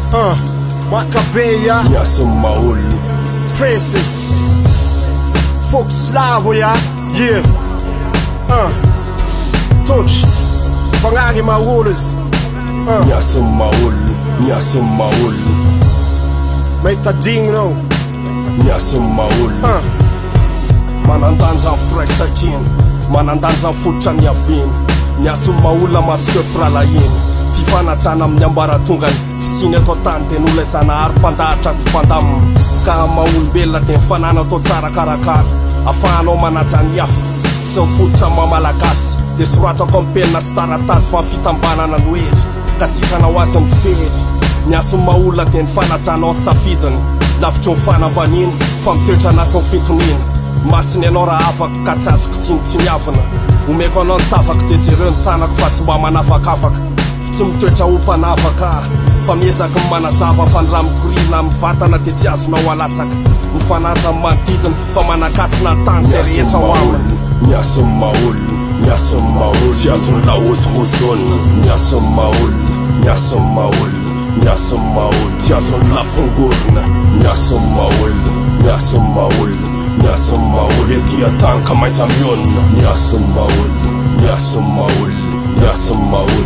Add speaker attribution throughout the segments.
Speaker 1: Makabeya
Speaker 2: Miasong maulu
Speaker 1: Princess Foxlavo ya yeah Touch Pangangi maulos
Speaker 2: Miasong maulu Miasong maulu
Speaker 1: May tading no
Speaker 2: Miasong maulu Manandanja fresh sakin Manandanja fotra ny aviny Miasong maula maro sefralainy Fifanatsana amin'ny ambaratongany Fisiny atao tany tena olaisana ary-pandahatra sy mpandamina Ka maolombelona dia mifanana atao tsara karakara Afahanao manajany afo sy mifototra mamalagasy Dia soratako amin'ny penina sy taratasy fa fitambanana ny oetra Ka sitranao azy mifery Miasong maolona dia ny fanatsanao sy safidiny Lavitry ny fanambaniny fa mitoetra anatin'ny fitonina Masiny anao raha afaka ka tsy azoko tsiniavina Omeko anao ny tavako dia jereo ny tanako fa tsy mba manavakafaka Tsy mitoetra ho mpanavaka fa miezaky ny manazava fa ny raha mikorina amin'ny vatana dia tsy azonao alatsaka Mifanaja amin'ny manodidina fa manakasina tany zay rehetra ho aminy Miasong maulu Miasong maulu Tsy azony lahozongozony Miasong maulu Miasong maulu Miasong maulu Tsy azony lafongorona Miasong maulu Miasong maulu Miasong maulu Etia tany ka maiza mionona Miasong maulu Miasong maulu Miasong maulu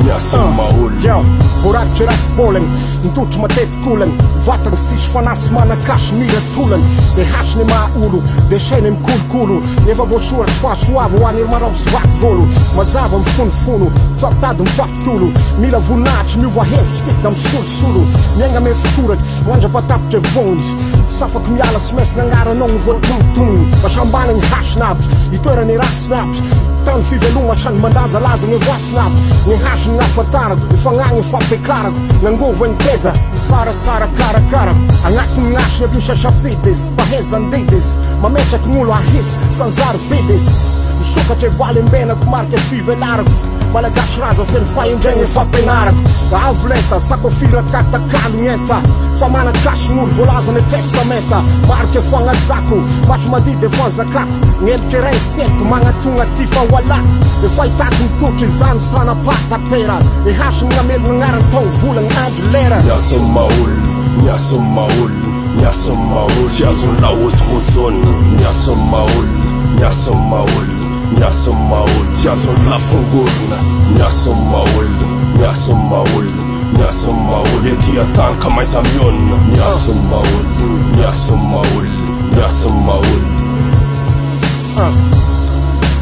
Speaker 2: Miasong maulu
Speaker 1: Yo, voratry raky bolany Mitotry matety kolany Vatany sisy fanasy manakasy miratolany De hasiny maolo De sainy mikolokolo Efa voasoratry fahasoava ho any marao sy vaky volo Mazava mifonofono Tsapitady mifampitolo Mila voninahitry miova hevitry tika misolosolo Miaigna me fitoratry Mandrapatapitry vony Safaky miala sy mesy nagnaranao ny voatonotony Masambana ny hasinabitry Itoerany rasinabitry Tany fiveloma sany mandaza laza ny voasinabitry Ny hasiny nafatarako Ifagnagniny fampiakarako Nangovo ny teza Sarasara karakarako Agnatiny gn'asiny aby sasafides Pahezandides Mametraky gn'olo ahisy Sanzary bides Misokatry valim-benako marika fivelarako Malagasy raza feno fahendregny fampianarako Avolenta sakofira katakalo gn'enta Fa manakasy gn'olo voalaza ny testamenta Marika fagnazako Matry mandidy fanzakako Gn'elike ray setiko Magnatonga ty fahoalako E fahitako mitotry zany sanapatapera E hasiny gn'amelo gn'agnarany tao volagny andro lera
Speaker 2: Miasong maulu Miasong maulu Miasong maulu Tsy azony lahozongozony Miasong maulu Miasong maulu Miasong maulu Tsy azony lafongorona Miasong maulu Miasong maulu Miasong maulu Etia tany ka maiza mionona Miasong maulu Miasong maulu Miasong maulu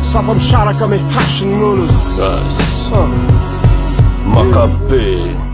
Speaker 1: Safa misaraka me hasiny gn'olos
Speaker 2: Makabe